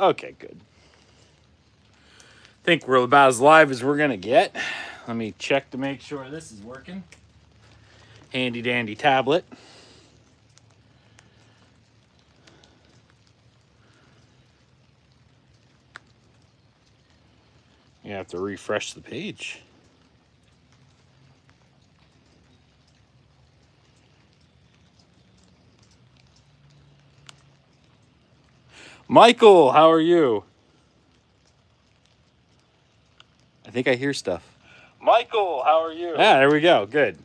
Okay, good. Think we're about as live as we're gonna get. Let me check to make sure this is working. Handy dandy tablet. You have to refresh the page. Michael, how are you? I think I hear stuff. Michael, how are you? Yeah, there we go. Good.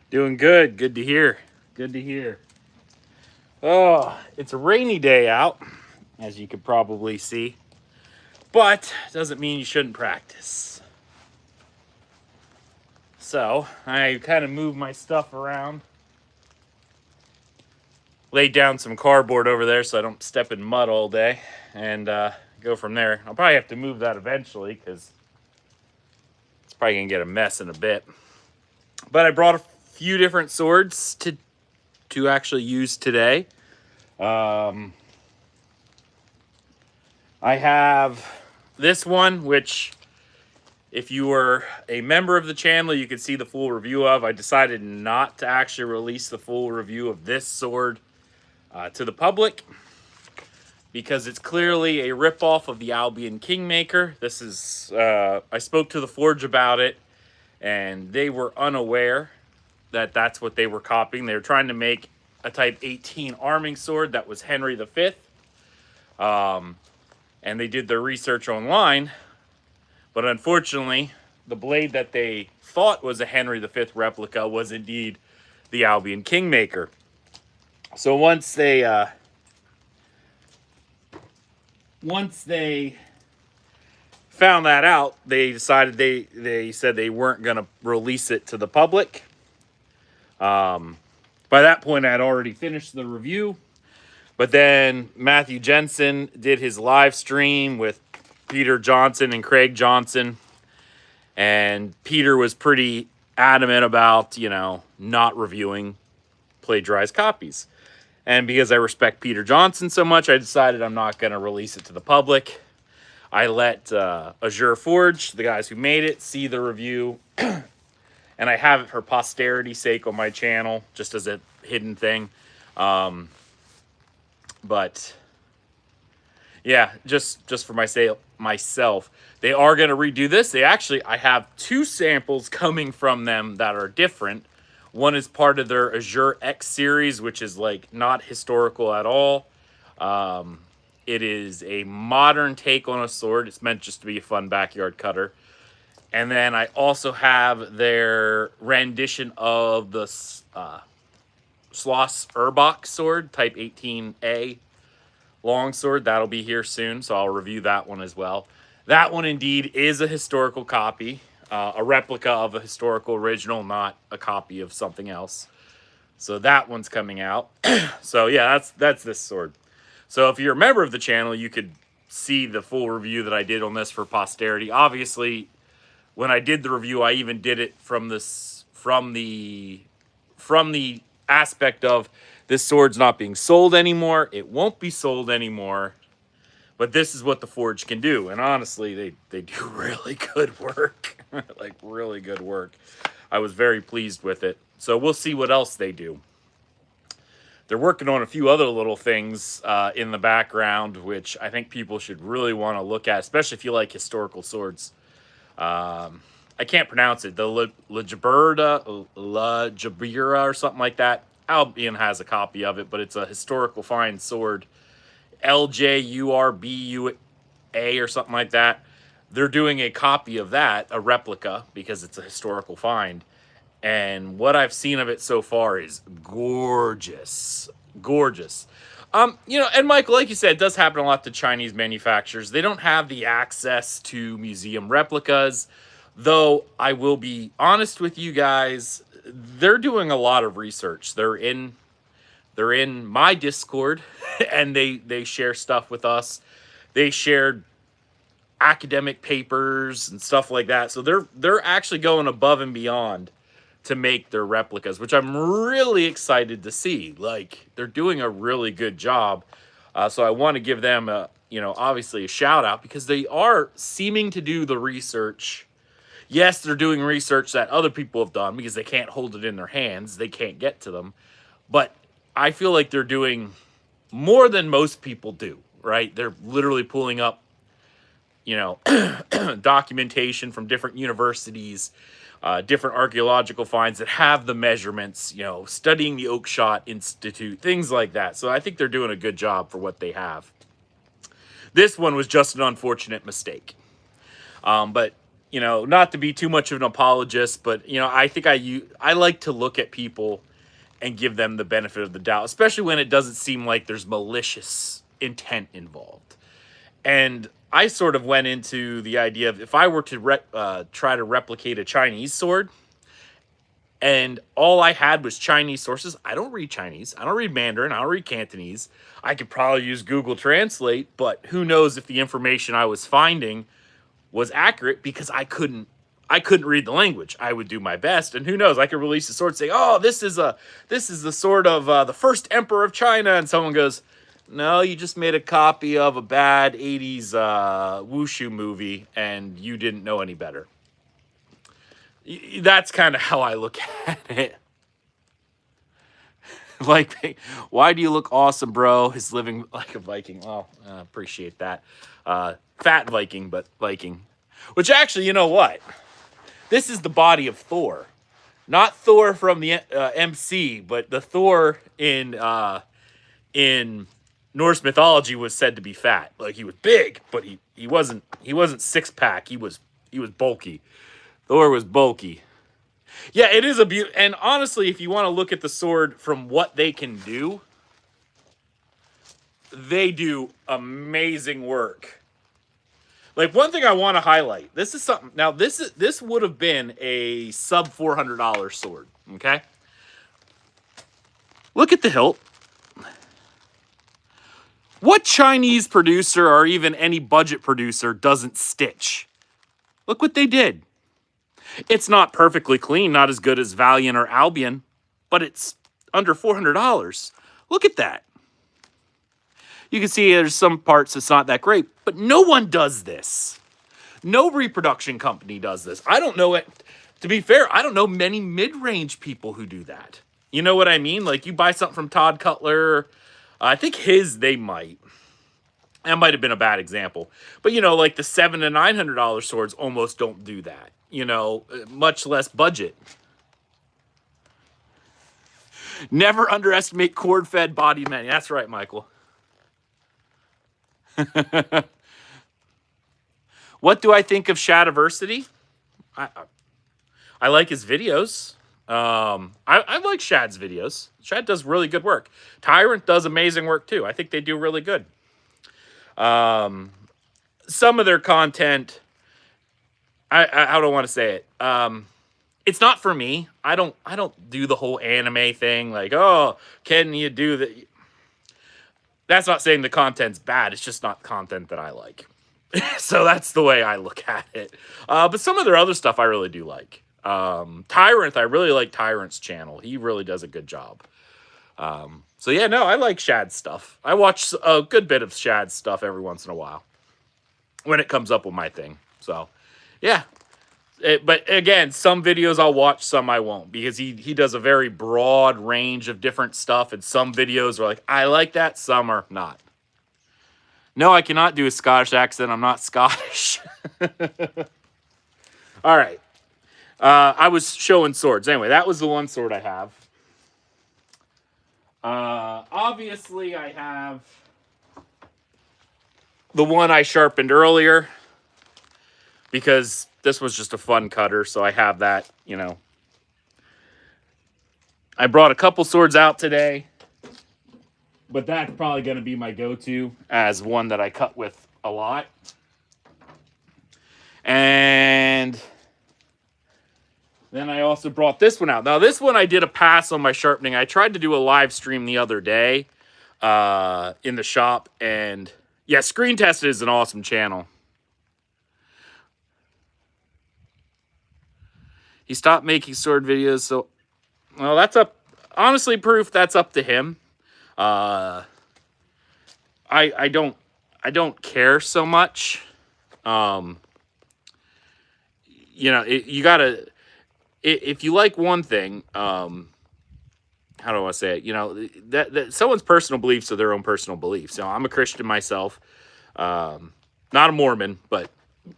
Doing good. Good to hear. Good to hear. Oh, it's a rainy day out, as you could probably see. But doesn't mean you shouldn't practice. So I kind of moved my stuff around. Laid down some cardboard over there so I don't step in mud all day. And go from there. I'll probably have to move that eventually because it's probably going to get a mess in a bit. But I brought a few different swords to actually use today. I have this one, which if you were a member of the channel, you could see the full review of. I decided not to actually release the full review of this sword to the public because it's clearly a ripoff of the Albion Kingmaker. This is, I spoke to the Forge about it, and they were unaware that that's what they were copying. They were trying to make a Type 18 arming sword that was Henry V. And they did their research online, but unfortunately, the blade that they thought was a Henry V replica was indeed the Albion Kingmaker. So once they found that out, they decided they said they weren't going to release it to the public. By that point, I had already finished the review. But then Matthew Jensen did his live stream with Peter Johnson and Craig Johnson. And Peter was pretty adamant about, not reviewing plagiarized copies. And because I respect Peter Johnson so much, I decided I'm not going to release it to the public. I let Azure Forge, the guys who made it, see the review. And I have it for posterity's sake on my channel, just as a hidden thing. But yeah, just for myself, they are going to redo this. I have two samples coming from them that are different. One is part of their Azure X series, which is like not historical at all. It is a modern take on a sword. It's meant just to be a fun backyard cutter. And then I also have their rendition of the Schloss Urbach sword, Type 18A longsword. That'll be here soon, so I'll review that one as well. That one indeed is a historical copy, a replica of a historical original, not a copy of something else. So that one's coming out. So yeah, that's this sword. So if you're a member of the channel, you could see the full review that I did on this for posterity. Obviously, when I did the review, I even did it from the aspect of this sword's not being sold anymore. It won't be sold anymore. But this is what the Forge can do. And honestly, they do really good work. Like, really good work. I was very pleased with it. So we'll see what else they do. They're working on a few other little things in the background, which I think people should really want to look at, especially if you like historical swords. I can't pronounce it. The La Jabira or something like that. Albion has a copy of it, but it's a historical fine sword. LJURBUA or something like that. They're doing a copy of that, a replica, because it's a historical find. And what I've seen of it so far is gorgeous. Gorgeous. And Michael, like you said, it does happen a lot to Chinese manufacturers. They don't have the access to museum replicas. Though I will be honest with you guys, they're doing a lot of research. They're in my Discord and they share stuff with us. They shared academic papers and stuff like that. So they're actually going above and beyond to make their replicas, which I'm really excited to see. Like, they're doing a really good job. So I want to give them, obviously a shout out, because they are seeming to do the research. Yes, they're doing research that other people have done because they can't hold it in their hands. They can't get to them. But I feel like they're doing more than most people do, right? They're literally pulling up, documentation from different universities, different archaeological finds that have the measurements, studying the Oakshott Institute, things like that. So I think they're doing a good job for what they have. This one was just an unfortunate mistake. But, not to be too much of an apologist, but, I think I like to look at people and give them the benefit of the doubt, especially when it doesn't seem like there's malicious intent involved. And I sort of went into the idea of, if I were to try to replicate a Chinese sword, and all I had was Chinese sources. I don't read Chinese. I don't read Mandarin. I don't read Cantonese. I could probably use Google Translate, but who knows if the information I was finding was accurate, because I couldn't read the language. I would do my best, and who knows, I could release a sword saying, "Oh, this is the sword of the first emperor of China," and someone goes, "No, you just made a copy of a bad 80s wushu movie, and you didn't know any better." That's kind of how I look at it. Like, why do you look awesome, bro? He's living like a Viking. Well, I appreciate that. Fat Viking, but Viking. Which actually, you know what? This is the body of Thor. Not Thor from the MC, but the Thor in Norse mythology was said to be fat. Like, he was big, but he wasn't six-pack. He was bulky. Thor was bulky. Yeah, it is a beauty. And honestly, if you want to look at the sword from what they can do, they do amazing work. Like, one thing I want to highlight. This is something. Now, this would have been a sub $400 sword. Okay. Look at the hilt. What Chinese producer, or even any budget producer, doesn't stitch? Look what they did. It's not perfectly clean, not as good as Valiant or Albion, but it's under $400. Look at that. You can see there's some parts that's not that great, but no one does this. No reproduction company does this. I don't know it. To be fair, I don't know many mid-range people who do that. You know what I mean? Like, you buy something from Todd Cutler. I think they might. That might have been a bad example. But, like the $700 to $900 swords almost don't do that. Much less budget. Never underestimate cord-fed body men. That's right, Michael. What do I think of Shadiversity? I like his videos. I like Shad's videos. Shad does really good work. Tyrant does amazing work too. I think they do really good. Some of their content, I don't want to say it. It's not for me. I don't do the whole anime thing. Like, oh, can you do that? That's not saying the content's bad. It's just not content that I like. So that's the way I look at it. But some of their other stuff I really do like. Tyrant, I really like Tyrant's channel. He really does a good job. So yeah, no, I like Shad's stuff. I watch a good bit of Shad's stuff every once in a while when it comes up with my thing. So yeah. But again, some videos I'll watch, some I won't, because he does a very broad range of different stuff, and some videos are like, I like that, some are not. No, I cannot do a Scottish accent. I'm not Scottish. All right. I was showing swords. Anyway, that was the one sword I have. Obviously, I have the one I sharpened earlier, because this was just a fun cutter, so I have that, I brought a couple swords out today, but that's probably going to be my go-to as one that I cut with a lot. And then I also brought this one out. Now, this one I did a pass on my sharpening. I tried to do a live stream the other day in the shop, and yeah, Screen Tested is an awesome channel. He stopped making sword videos, so well, that's up. Honestly, proof that's up to him. I don't care so much. You know, you gotta if you like one thing. How do I say it? You know, that someone's personal beliefs are their own personal beliefs. You know, I'm a Christian myself, not a Mormon, but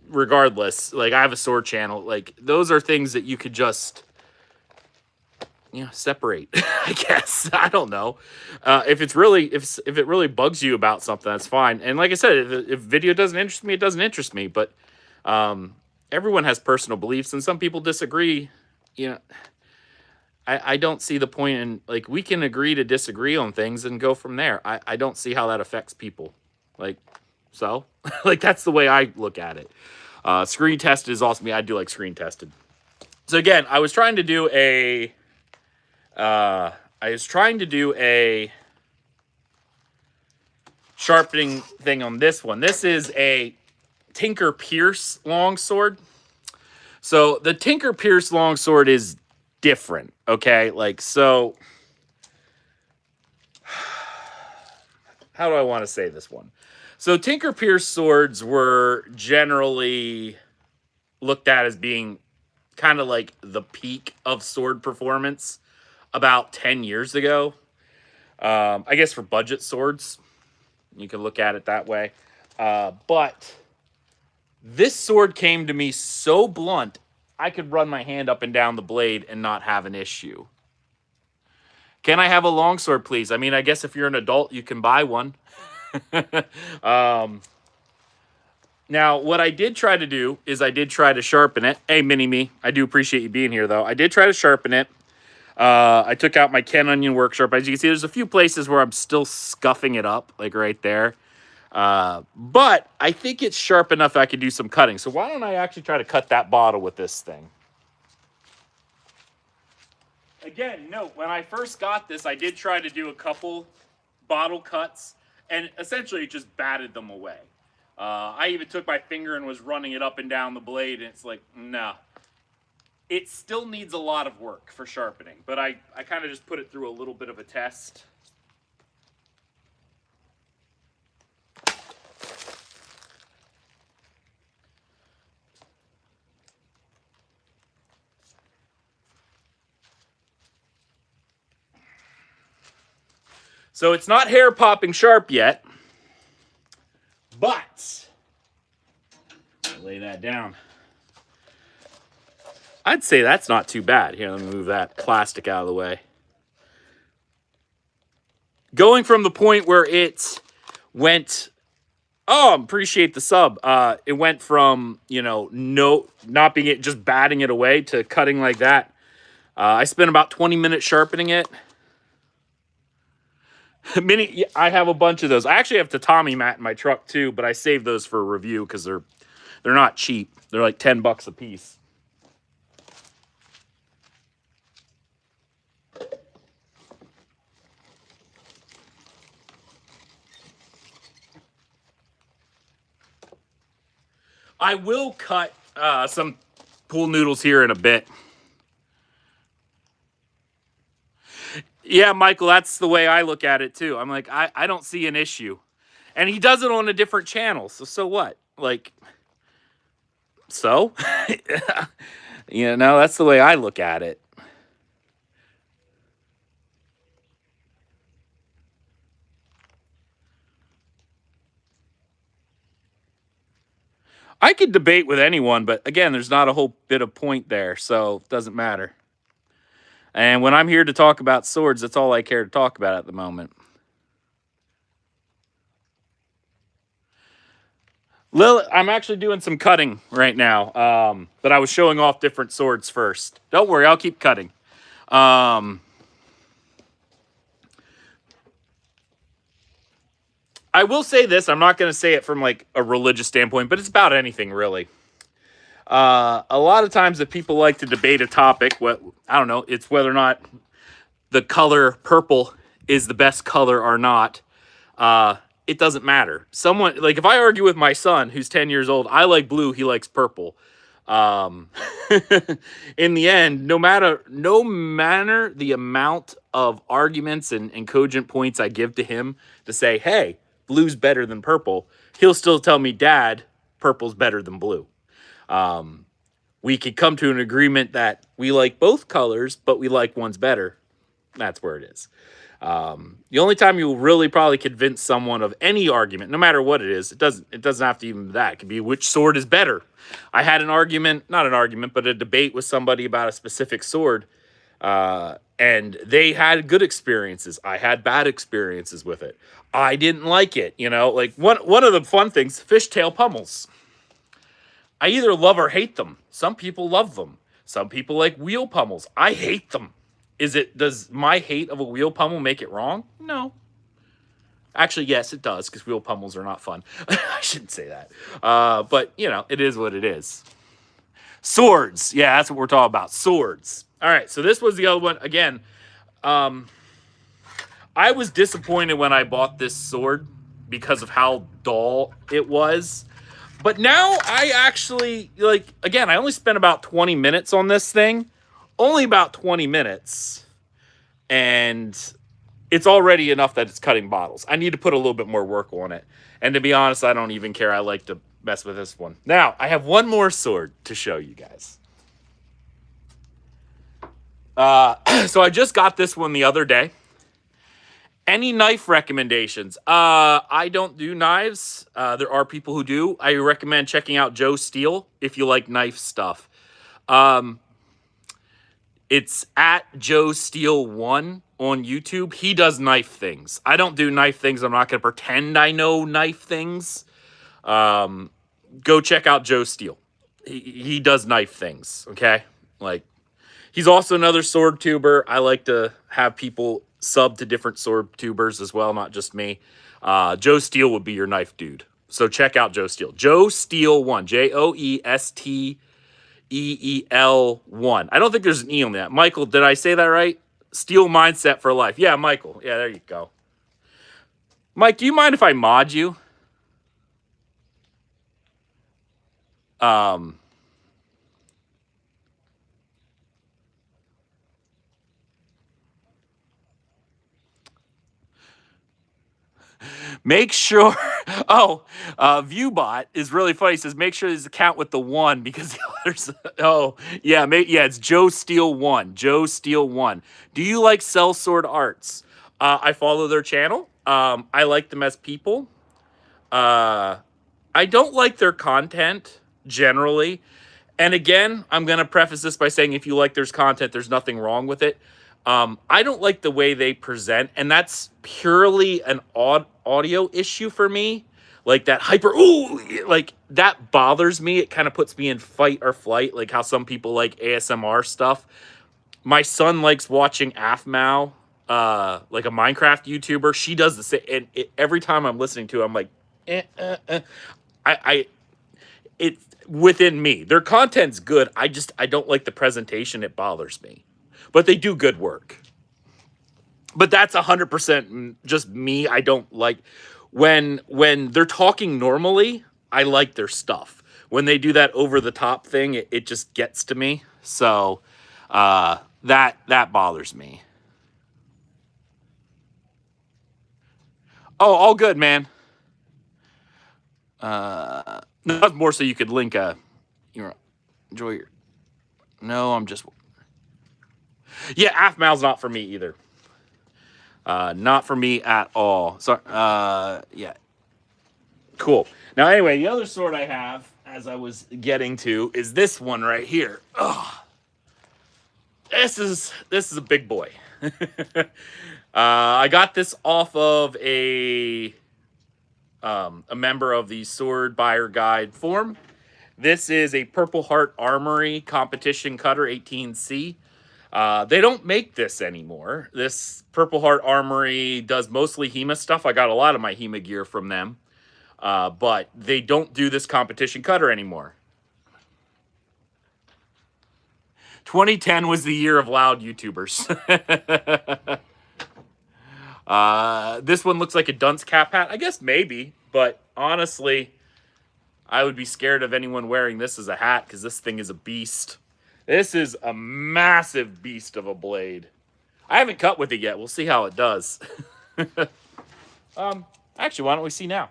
regardless, like I have a sword channel. Like those are things that you could just, you know, separate. I guess I don't know if it's really if it really bugs you about something, that's fine. And like I said, if video doesn't interest me, it doesn't interest me. But everyone has personal beliefs, and some people disagree. You know. I don't see the point in, like, we can agree to disagree on things and go from there. I don't see how that affects people. Like, so? Like, that's the way I look at it. Screen tested is awesome. Yeah, I do like screen tested. So, again, I was trying to do a... sharpening thing on this one. This is a Tinker Pierce longsword. So, the Tinker Pierce longsword is different, okay? Like, so how do I want to say this one? So Tinker Pierce swords were generally looked at as being kind of like the peak of sword performance about 10 years ago. I guess for budget swords, you can look at it that way. But this sword came to me so blunt, I could run my hand up and down the blade and not have an issue. Can I have a longsword, please? I mean, I guess if you're an adult, you can buy one. Now, what I did try to do is I did try to sharpen it. Hey, Mini-Me, I do appreciate you being here, though. I did try to sharpen it. I took out my Ken Onion workshop. As you can see, there's a few places where I'm still scuffing it up, like right there. But I think it's sharp enough I could do some cutting. So why don't I actually try to cut that bottle with this thing? Again, note, when I first got this, I did try to do a couple bottle cuts and essentially just batted them away. I even took my finger and was running it up and down the blade, and it's like, nah. It still needs a lot of work for sharpening, but I kind of just put it through a little bit of a test. So it's not hair popping sharp yet, but lay that down. I'd say that's not too bad. Here, let me move that plastic out of the way. Going from the point where it went, oh, appreciate the sub. It went from, you know, not being it, just batting it away to cutting like that. I spent about 20 minutes sharpening it. I have a bunch of those. I actually have tatami mat in my truck too, but I saved those for a review because they're not cheap. They're like $10 a piece. I will cut some pool noodles here in a bit. Yeah, Michael, that's the way I look at it too. I'm like, I don't see an issue. And he does it on a different channel, so what? Like, so? You know, that's the way I look at it. I could debate with anyone, but again, there's not a whole bit of point there, so it doesn't matter. And when I'm here to talk about swords, that's all I care to talk about at the moment. I'm actually doing some cutting right now, but I was showing off different swords first. Don't worry, I'll keep cutting. I will say this. I'm not going to say it from like a religious standpoint, but it's about anything really. A lot of times if people like to debate a topic, I don't know, it's whether or not the color purple is the best color or not. It doesn't matter. Someone, like if I argue with my son who's 10 years old, I like blue, he likes purple. In the end, no matter the amount of arguments and cogent points I give to him to say, hey, blue's better than purple, he'll still tell me, Dad, purple's better than blue. We could come to an agreement that we like both colors, but we like one's better. That's where it is. The only time you will really probably convince someone of any argument, no matter what it is, it doesn't have to even be that. It could be which sword is better. I had not an argument, but a debate with somebody about a specific sword, and they had good experiences. I had bad experiences with it. I didn't like it. Like one of the fun things, fishtail pummels. I either love or hate them. Some people love them. Some people like wheel pummels. I hate them. Does my hate of a wheel pummel make it wrong? No. Actually, yes, it does, because wheel pummels are not fun. I shouldn't say that. But, it is what it is. Swords. Yeah, that's what we're talking about. Swords. All right, so this was the other one. Again, I was disappointed when I bought this sword because of how dull it was. But now I actually, I only spent about 20 minutes on this thing. Only about 20 minutes. And it's already enough that it's cutting bottles. I need to put a little bit more work on it. And to be honest, I don't even care. I like to mess with this one. Now, I have one more sword to show you guys. So I just got this one the other day. Any knife recommendations? I don't do knives. There are people who do. I recommend checking out Joe Steele if you like knife stuff. It's at Joe Steele 1 on YouTube. He does knife things. I don't do knife things. I'm not going to pretend I know knife things. Go check out Joe Steele. He does knife things, okay? He's also another sword tuber. I like to have people sub to different sword tubers as well, not just me. Joe Steele would be your knife dude. So check out Joe Steele. Joe Steele 1. JoeSteele 1. I don't think there's an E on that. Michael, did I say that right? Steel mindset for life. Yeah, Michael. Yeah, there you go. Mike, do you mind if I mod you? Make sure. Viewbot is really funny. He says, make sure there's a count with the 1 because the others. It's Joe Steele 1. Joe Steele 1. Do you like sellsword arts? I follow their channel. I like them as people. I don't like their content generally. And again, I'm going to preface this by saying if you like their content, there's nothing wrong with it. I don't like the way they present, and that's purely an audio issue for me. Like that that bothers me. It kind of puts me in fight or flight, like how some people like ASMR stuff. My son likes watching Afmao, like a Minecraft YouTuber. She does the same, and every time I'm listening to it, I'm like, it's within me. Their content's good. I don't like the presentation. It bothers me. But they do good work. But that's 100% just me. I don't like when they're talking normally, I like their stuff. When they do that over the top thing, it just gets to me. So that bothers me. Oh, all good, man. No, more so you could link enjoy your. No, I'm just. Yeah, Afmal's not for me either. Not for me at all. So, yeah. Cool. Now, anyway, the other sword I have, as I was getting to, is this one right here. Ugh. This is a big boy. I got this off of a member of the Sword Buyer Guide forum. This is a Purple Heart Armory competition cutter 18C. They don't make this anymore. This Purple Heart Armory does mostly HEMA stuff. I got a lot of my HEMA gear from them. But they don't do this competition cutter anymore. 2010 was the year of loud YouTubers. This one looks like a dunce cap hat. I guess maybe, but honestly, I would be scared of anyone wearing this as a hat because this thing is a beast. This is a massive beast of a blade. I haven't cut with it yet. We'll see how it does. Actually, why don't we see now?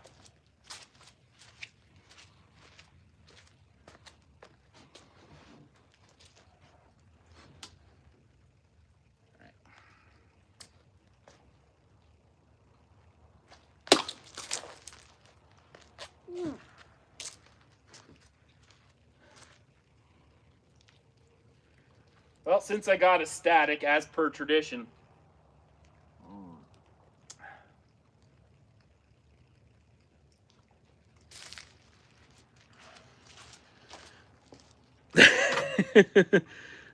Well, since I got a static, as per tradition.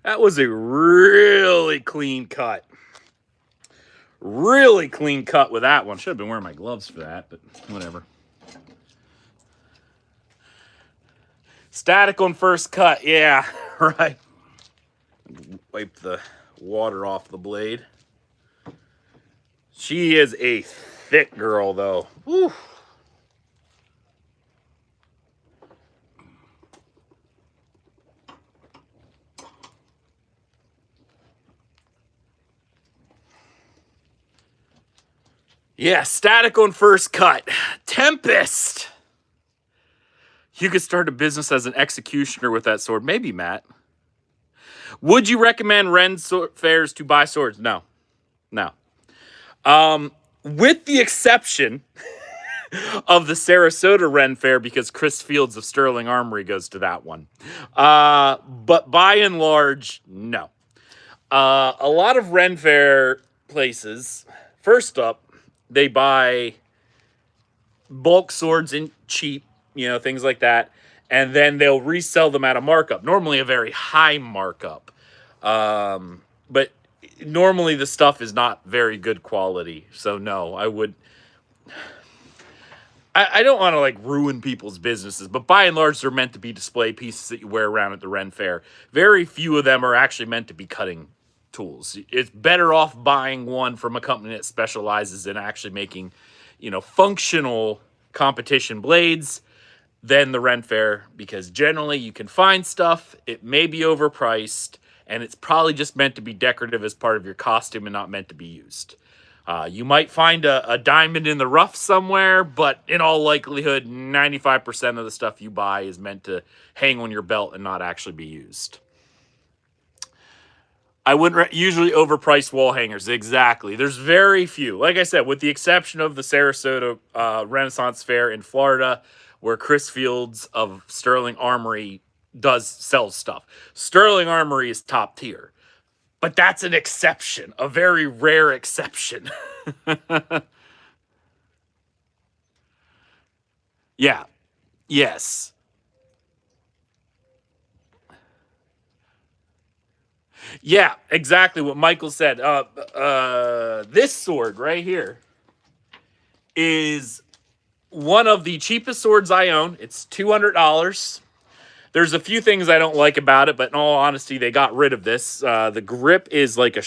That was a really clean cut. Really clean cut with that one. Should have been wearing my gloves for that, but whatever. Static on first cut. Yeah, right. Wipe the water off the blade. She is a thick girl, though. Woo. Yeah, static on first cut. Tempest. You could start a business as an executioner with that sword. Maybe, Matt. Would you recommend Renfairs to buy swords? No. No. With the exception of the Sarasota Renfair, because Chris Fields of Sterling Armory goes to that one. But by and large, no. A lot of Renfair places, first up, they buy bulk swords in cheap, things like that, and then they'll resell them at a markup, normally a very high markup. But normally the stuff is not very good quality, so no, I don't want to like ruin people's businesses, but by and large, they're meant to be display pieces that you wear around at the Ren Fair. Very few of them are actually meant to be cutting tools. It's better off buying one from a company that specializes in actually making, functional competition blades than the Ren Fair, because generally you can find stuff, it may be overpriced, and it's probably just meant to be decorative as part of your costume and not meant to be used. You might find a diamond in the rough somewhere, but in all likelihood, 95% of the stuff you buy is meant to hang on your belt and not actually be used. I wouldn't usually overprice wall hangers. Exactly. There's very few. Like I said, with the exception of the Sarasota Renaissance Fair in Florida, where Chris Fields of Sterling Armory does sell stuff. Sterling Armory is top tier. But that's an exception, a very rare exception. Yeah. Yes. Yeah, exactly what Michael said. This sword right here is one of the cheapest swords I own. It's $200. There's a few things I don't like about it, but in all honesty, they got rid of this. The grip is like a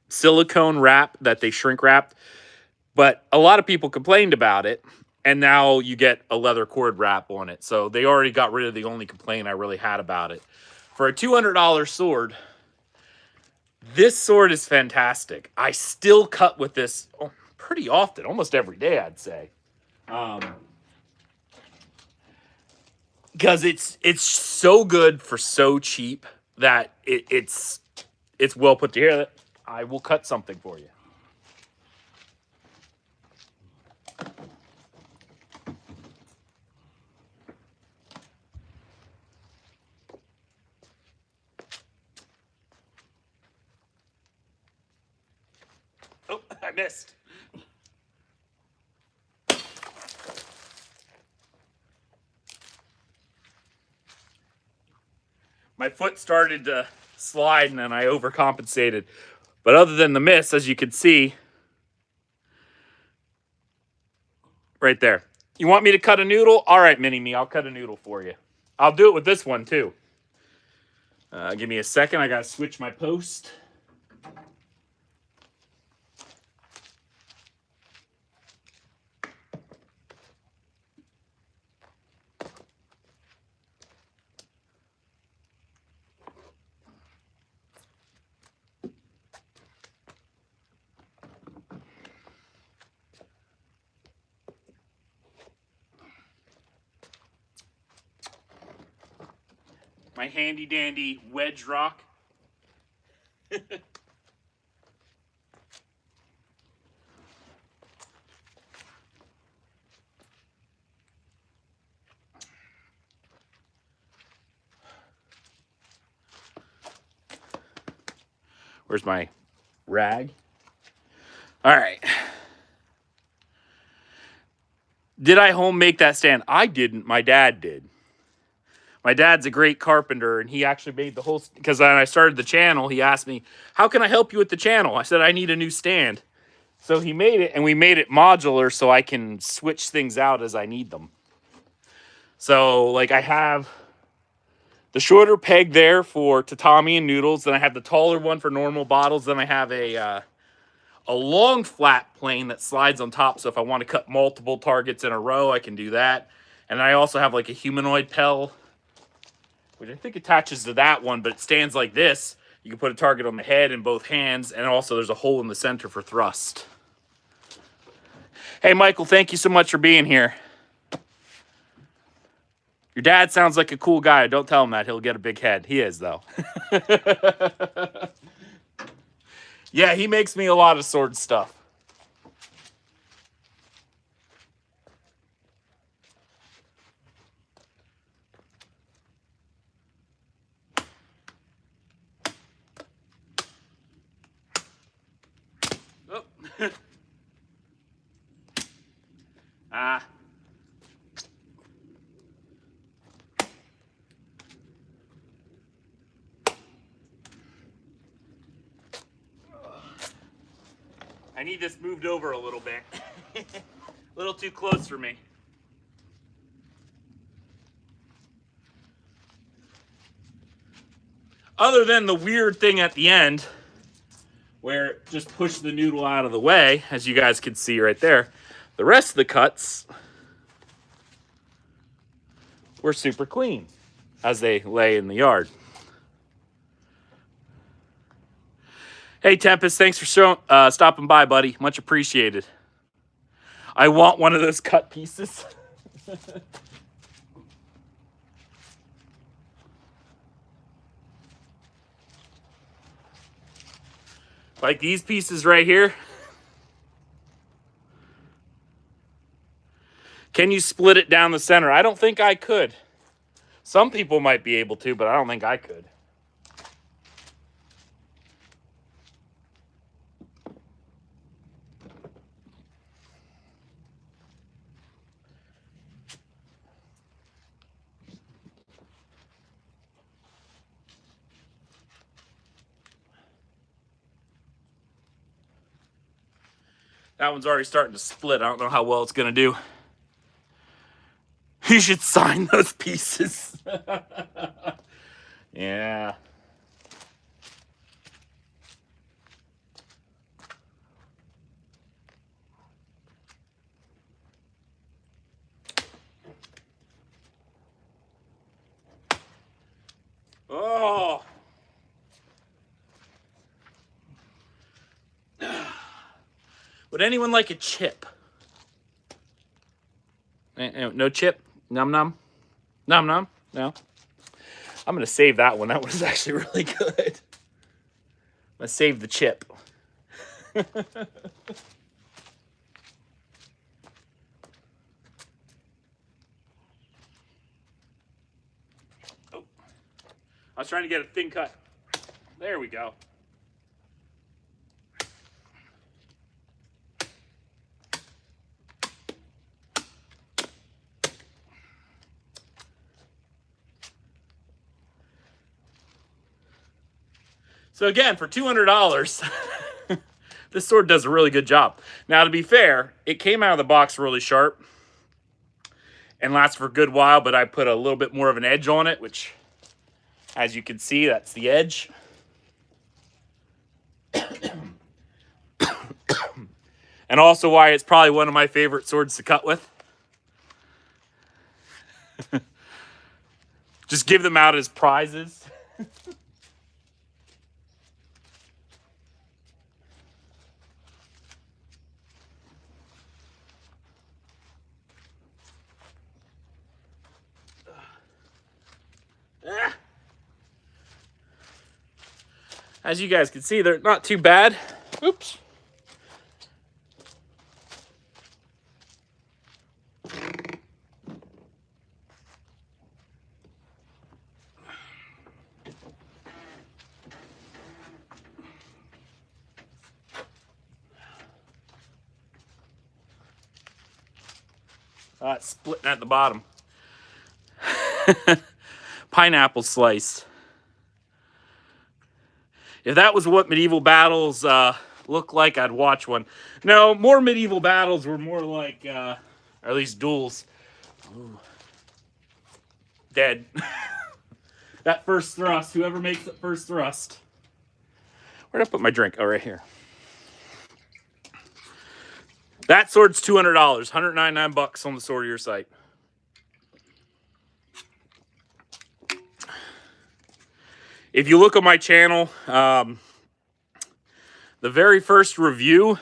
silicone wrap that they shrink wrapped, but a lot of people complained about it, and now you get a leather cord wrap on it. So they already got rid of the only complaint I really had about it. For a $200 sword, this sword is fantastic. I still cut with this pretty often, almost every day, I'd say. Because it's so good for so cheap that it's well put together. I will cut something for you. Oh, I missed. My foot started to slide and then I overcompensated. But other than the miss, as you can see, right there. You want me to cut a noodle? All right, Mini-Me, I'll cut a noodle for you. I'll do it with this one, too. Give me a second. I got to switch my post. my handy dandy wedge rock. Where's my rag? All right. Did I home make that stand? I didn't. My dad did. My dad's a great carpenter, and he actually made the whole... Because when I started the channel, he asked me, how can I help you with the channel? I said, I need a new stand. So he made it, and we made it modular so I can switch things out as I need them. So, like, I have the shorter peg there for tatami and noodles. Then I have the taller one for normal bottles. Then I have a long flat plane that slides on top. So if I want to cut multiple targets in a row, I can do that. And I also have like a humanoid pel, which I think attaches to that one, but it stands like this. You can put a target on the head in both hands. And also there's a hole in the center for thrust. Hey, Michael, thank you so much for being here. Your dad sounds like a cool guy. Don't tell him that. He'll get a big head. He is, though. Yeah, he makes me a lot of sword stuff. Oh. Ah. I need this moved over a little bit. A little too close for me. Other than the weird thing at the end, where it just pushed the noodle out of the way, as you guys can see right there, the rest of the cuts were super clean as they lay in the yard. Hey, Tempest, thanks for stopping by, buddy. Much appreciated. I want one of those cut pieces. Like these pieces right here. Can you split it down the center? I don't think I could. Some people might be able to, but I don't think I could. That one's already starting to split. I don't know how well it's going to do. You should sign those pieces. Yeah. Oh. Would anyone like a chip? No chip? Num num? Num num? No? I'm going to save that one. That was actually really good. I'm going to save the chip. Oh. I was trying to get a thin cut. There we go. So again, for $200, this sword does a really good job. Now, to be fair, it came out of the box really sharp and lasts for a good while, but I put a little bit more of an edge on it, which, as you can see, that's the edge. And also why it's probably one of my favorite swords to cut with. Just give them out as prizes. As you guys can see, they're not too bad. Oops. It's splitting at the bottom. Pineapple sliced. If that was what medieval battles look like, I'd watch one. No, more medieval battles were more like, or at least duels. Ooh. Dead. That first thrust, whoever makes the first thrust. Where'd I put my drink? Oh, right here. That sword's $200, $199 on the Sword of Your Sight. If you look at my channel, the very first review,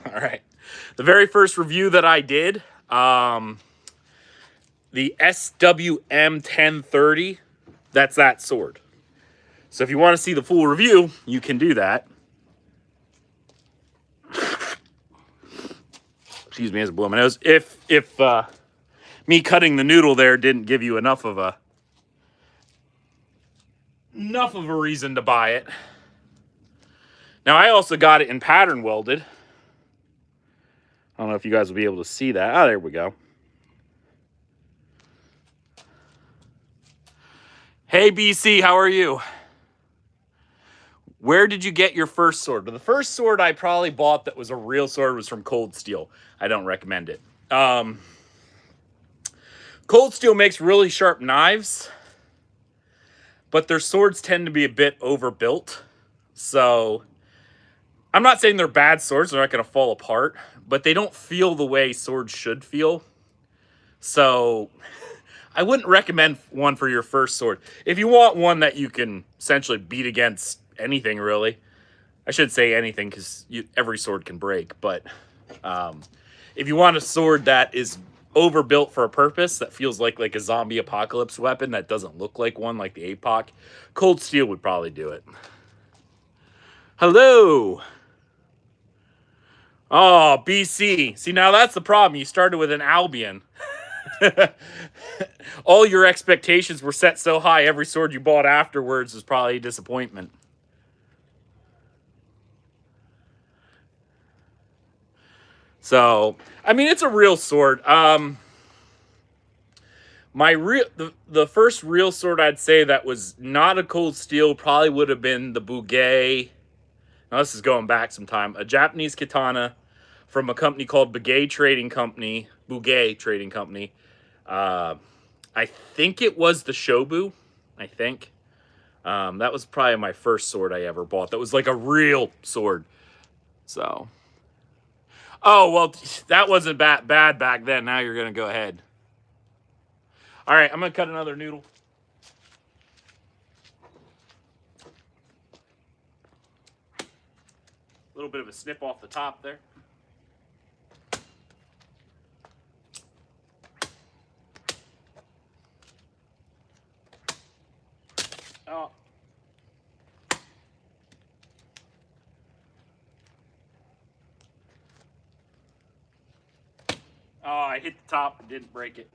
all right, the very first review that I did, the SWM 1030, that's that sword. So if you want to see the full review, you can do that. Excuse me, as I blow my nose. If me cutting the noodle there didn't give you enough of a reason to buy it. Now I also got it in pattern welded. I don't know if you guys will be able to see that. Oh, there we go. Hey BC, how are you? Where did you get your first sword? The first sword I probably bought that was a real sword was from Cold Steel. I don't recommend it. Cold Steel makes really sharp knives, but their swords tend to be a bit overbuilt. So I'm not saying they're bad swords. They're not going to fall apart, but they don't feel the way swords should feel. So I wouldn't recommend one for your first sword. If you want one that you can essentially beat against anything, really. I should say anything because every sword can break. But if you want a sword that is overbuilt for a purpose, that feels like a zombie apocalypse weapon that doesn't look like one like the APOC, Cold Steel would probably do it. Hello. Oh, BC. See, now that's the problem. You started with an Albion. All your expectations were set so high, every sword you bought afterwards was probably a disappointment. So, I mean, it's a real sword. The first real sword I'd say that was not a Cold Steel probably would have been the Bugay. Now, this is going back some time. A Japanese katana from a company called Bugay Trading Company. I think it was the Shobu. I think. That was probably my first sword I ever bought. That was like a real sword. So. Oh, well, that wasn't bad back then. Now you're going to go ahead. All right, I'm going to cut another noodle. A little bit of a snip off the top there. Oh. Oh, I hit the top and didn't break it.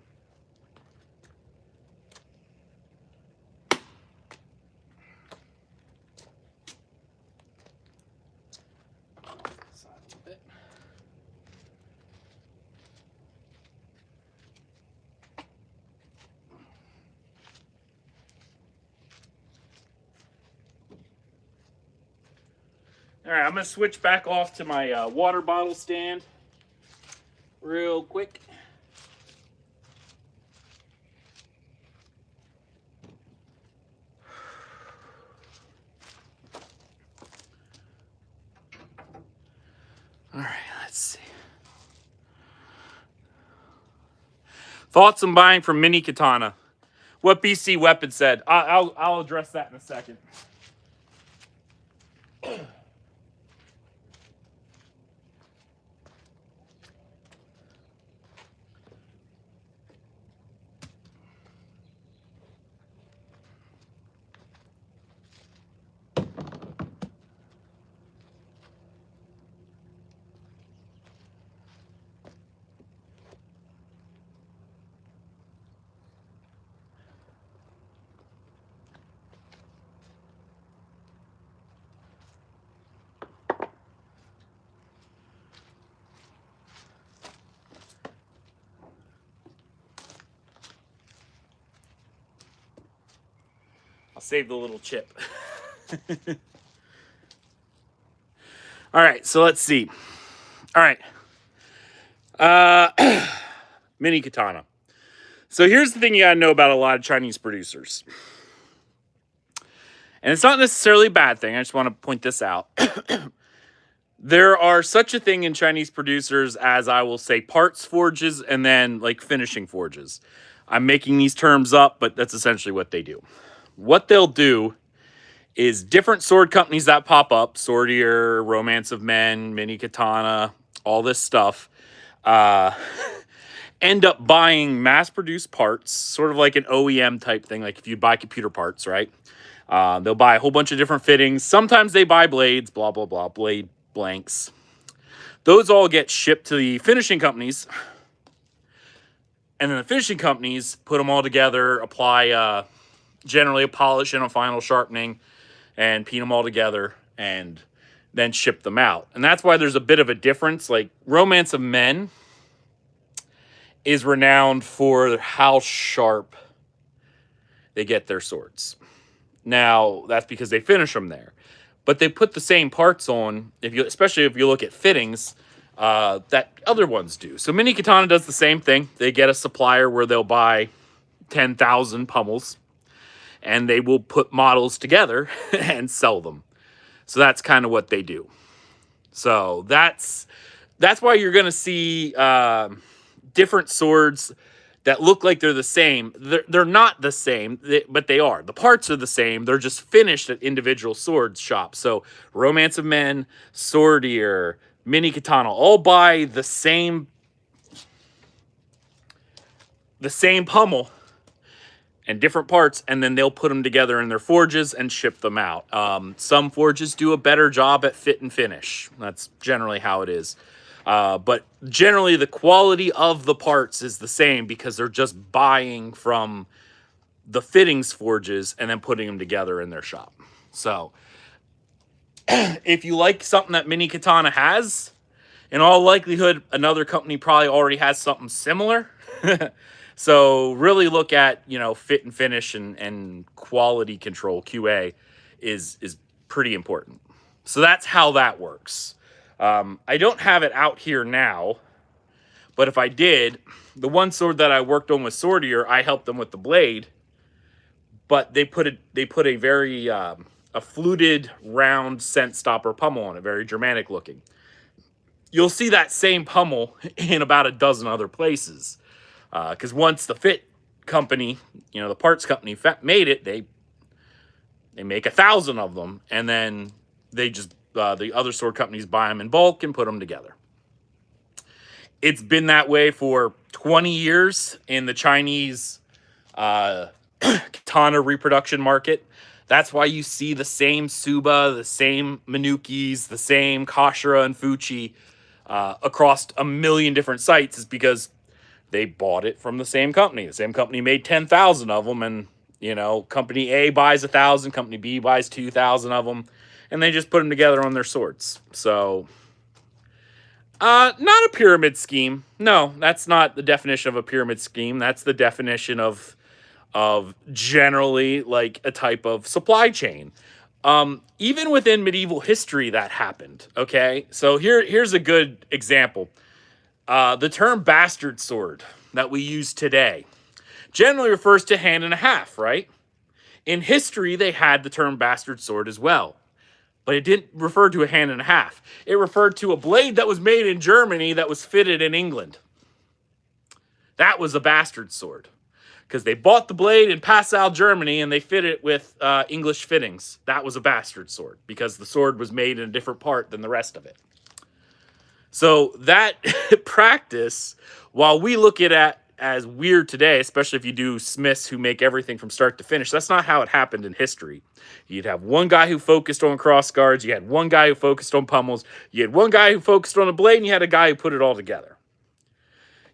All right, I'm going to switch back off to my water bottle stand real quick. All right, let's see. Thoughts on buying from Mini Katana? What BC Weapon said. I'll address that in a second. I'll save the little chip. All right, so let's see. All right. Mini katana. So here's the thing you gotta know about a lot of Chinese producers. And it's not necessarily a bad thing. I just want to point this out. There are such a thing in Chinese producers as, I will say, parts forges and then like finishing forges. I'm making these terms up, but that's essentially what they do. What they'll do is different sword companies that pop up, Swordier, Romance of Men, Mini Katana, all this stuff, end up buying mass-produced parts, sort of like an OEM type thing, like if you buy computer parts, right? They'll buy a whole bunch of different fittings. Sometimes they buy blades, blah, blah, blah, blade blanks. Those all get shipped to the finishing companies. And then the finishing companies put them all together, apply generally a polish and a final sharpening, and paint them all together, and then ship them out. And that's why there's a bit of a difference. Like, Romance of Men is renowned for how sharp they get their swords. Now, that's because they finish them there. But they put the same parts on, especially if you look at fittings, that other ones do. So Mini Katana does the same thing. They get a supplier where they'll buy 10,000 pummels, and they will put models together and sell them. So that's kind of what they do. So that's why you're going to see different swords that look like they're the same. They're not the same, but they are. The parts are the same. They're just finished at individual sword shops. So Romance of Men, Swordier, Mini Katana, all buy the same pummel and different parts, and then they'll put them together in their forges and ship them out. Some forges do a better job at fit and finish. That's generally how it is. But generally, the quality of the parts is the same because they're just buying from the fittings forges and then putting them together in their shop. So, if you like something that Mini Katana has, in all likelihood, another company probably already has something similar. So, really look at, fit and finish and quality control, QA, is pretty important. So, that's how that works. I don't have it out here now, but if I did, the one sword that I worked on with Swordier, I helped them with the blade, but they put a very a fluted round scent stopper pummel on it, very dramatic looking. You'll see that same pummel in about a dozen other places, because once the fit company, the parts company made it, they make 1,000 of them, and then they just the other sword companies buy them in bulk and put them together. It's been that way for 20 years in the Chinese katana reproduction market. That's why you see the same Suba, the same Minukis, the same Kashira and Fuchi across a million different sites, is because they bought it from the same company. The same company made 10,000 of them, and, company A buys 1,000, company B buys 2,000 of them, and they just put them together on their swords. So, not a pyramid scheme. No, that's not the definition of a pyramid scheme. That's the definition of generally like a type of supply chain. Even within medieval history, that happened. Okay, so here's a good example. The term bastard sword that we use today generally refers to hand and a half, right? In history, they had the term bastard sword as well, but it didn't refer to a hand and a half. It referred to a blade that was made in Germany that was fitted in England. That was a bastard sword, because they bought the blade in Passau, Germany, and they fit it with English fittings. That was a bastard sword, because the sword was made in a different part than the rest of it. So that practice, while we look at it as weird today, especially if you do smiths who make everything from start to finish, that's not how it happened in history. You'd have one guy who focused on cross guards, you had one guy who focused on pummels, you had one guy who focused on a blade, and you had a guy who put it all together.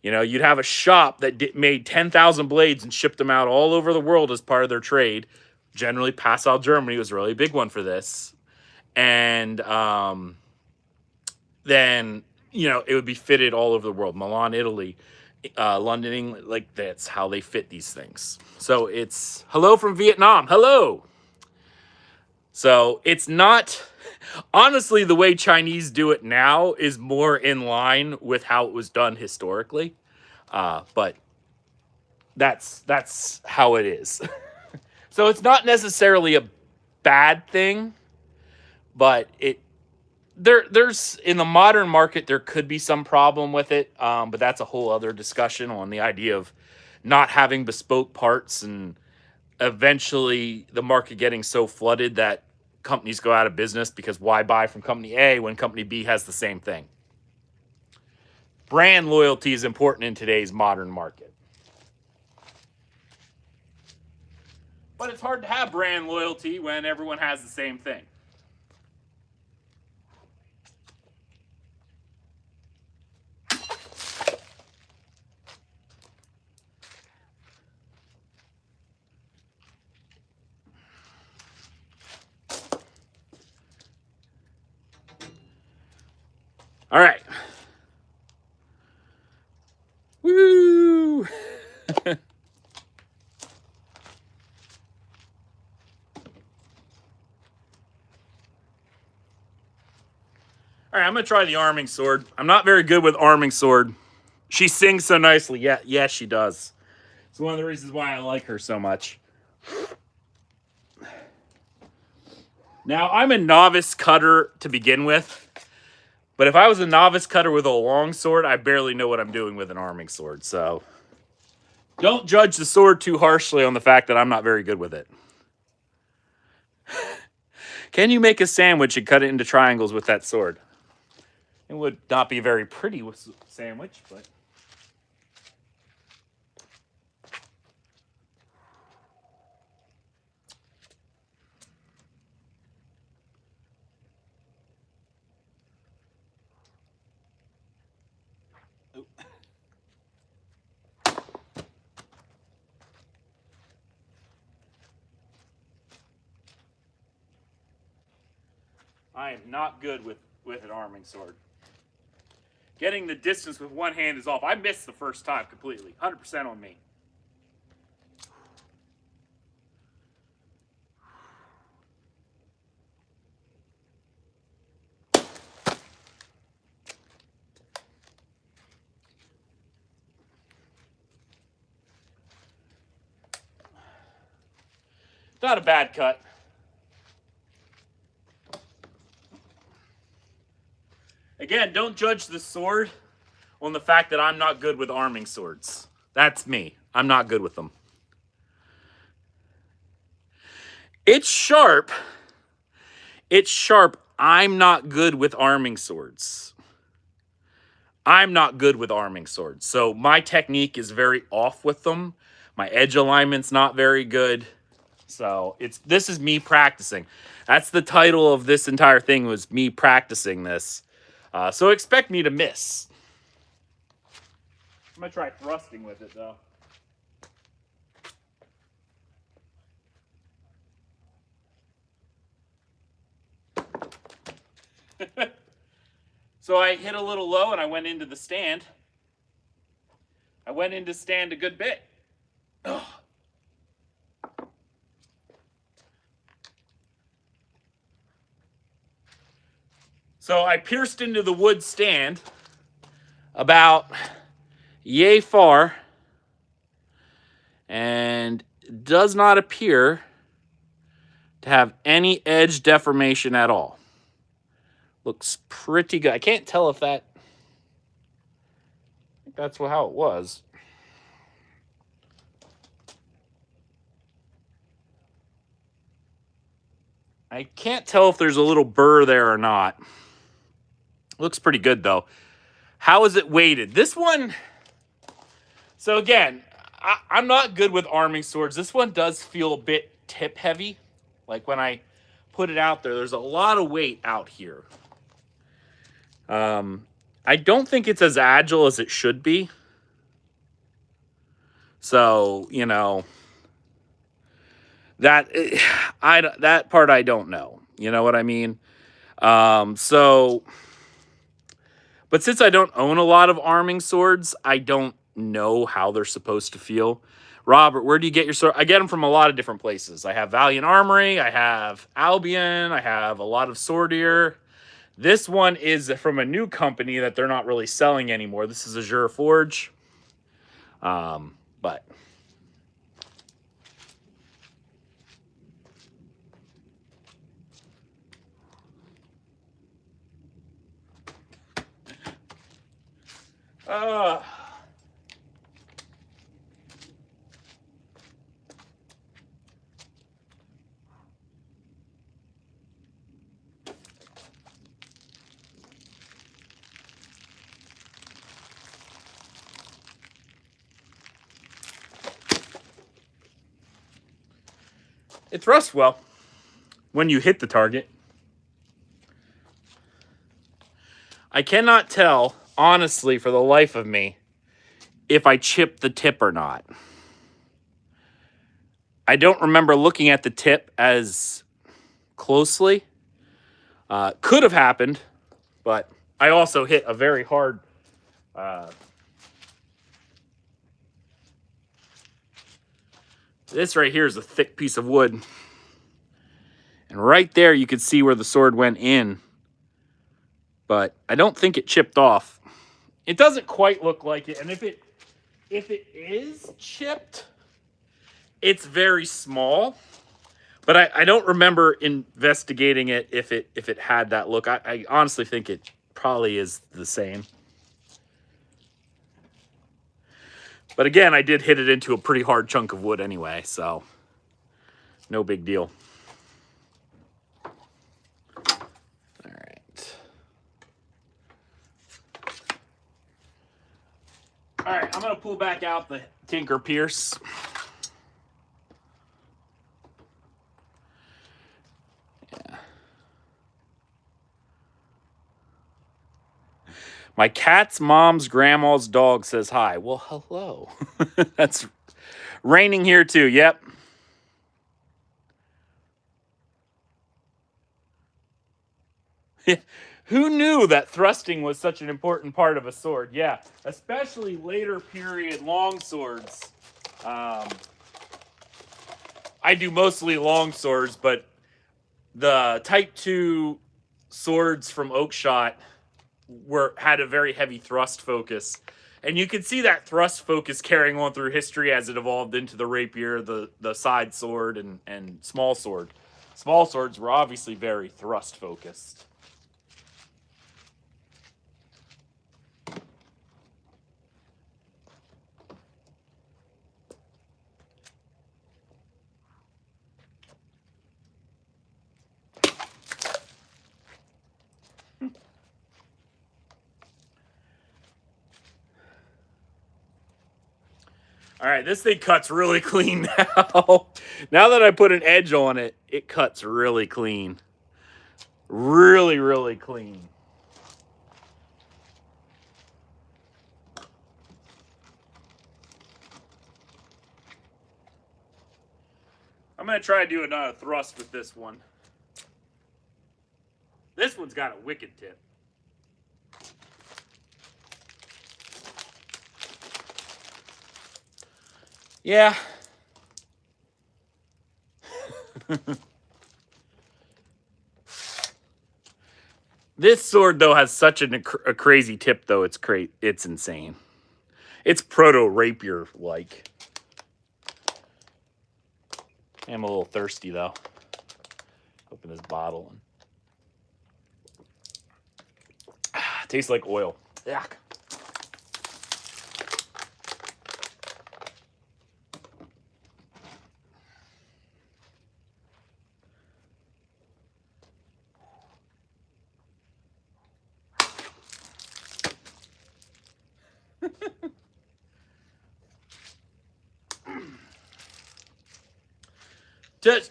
You'd have a shop that made 10,000 blades and shipped them out all over the world as part of their trade. Generally, Passau, Germany was a really big one for this. And then, it would be fitted all over the world. Milan, Italy, London, England, like that's how they fit these things. So it's hello from Vietnam. Hello. So it's not, honestly, the way Chinese do it now is more in line with how it was done historically. But that's how it is. So it's not necessarily a bad thing, but there's in the modern market there could be some problem with it. But that's a whole other discussion on the idea of not having bespoke parts and eventually the market getting so flooded that companies go out of business because why buy from company A when company B has the same thing? Brand loyalty is important in today's modern market. But it's hard to have brand loyalty when everyone has the same thing. All right. Woo! All right, I'm going to try the arming sword. I'm not very good with arming sword. She sings so nicely. Yeah, yes, she does. It's one of the reasons why I like her so much. Now, I'm a novice cutter to begin with. But if I was a novice cutter with a long sword, I barely know what I'm doing with an arming sword. So don't judge the sword too harshly on the fact that I'm not very good with it. Can you make a sandwich and cut it into triangles with that sword? It would not be very pretty with sandwich, but... I am not good with an arming sword. Getting the distance with one hand is off. I missed the first time completely. 100% on me. Not a bad cut. Again, don't judge the sword on the fact that I'm not good with arming swords. That's me. I'm not good with them. It's sharp. It's sharp. I'm not good with arming swords. I'm not good with arming swords. So my technique is very off with them. My edge alignment's not very good. So this is me practicing. That's the title of this entire thing, was me practicing this. So expect me to miss. I'm going to try thrusting with it, though. So I hit a little low and I went into the stand. I went into stand a good bit. Ugh. So I pierced into the wood stand about yay far, and does not appear to have any edge deformation at all. Looks pretty good. I can't tell if I think that's how it was. I can't tell if there's a little burr there or not. Looks pretty good, though. How is it weighted? This one... So again, I'm not good with arming swords. This one does feel a bit tip heavy. Like when I put it out there, there's a lot of weight out here. I don't think it's as agile as it should be. So, you know, that part I don't know. You know what I mean? But since I don't own a lot of arming swords, I don't know how they're supposed to feel. Robert, where do you get your sword? I get them from a lot of different places. I have Valiant Armory, I have Albion, I have a lot of Swordier. This one is from a new company that they're not really selling anymore. This is Azure Forge. But it thrusts well when you hit the target. I cannot tell, honestly, for the life of me, if I chipped the tip or not. I don't remember looking at the tip as closely. Could have happened, but I also hit a very hard... this right here is a thick piece of wood. And right there you can see where the sword went in. But I don't think it chipped off. It doesn't quite look like it. And if it is chipped, it's very small. But I don't remember investigating it if it had that look. I honestly think it probably is the same. But again, I did hit it into a pretty hard chunk of wood anyway, so no big deal. All right, I'm going to pull back out the Tinker Pierce. Yeah. My cat's mom's grandma's dog says hi. Well, hello. That's raining here too. Yep. Who knew that thrusting was such an important part of a sword? Yeah, especially later period long swords. I do mostly long swords, but the Type 2 swords from Oakshot had a very heavy thrust focus. And you can see that thrust focus carrying on through history as it evolved into the rapier, the side sword, and small sword. Small swords were obviously very thrust focused. All right, this thing cuts really clean now. Now that I put an edge on it, it cuts really clean. Really, really clean. I'm going to try to do another thrust with this one. This one's got a wicked tip. Yeah. This sword, though, has such a crazy tip, though. It's insane. It's proto-rapier-like. I'm a little thirsty, though. Open this bottle. Tastes like oil. Yuck.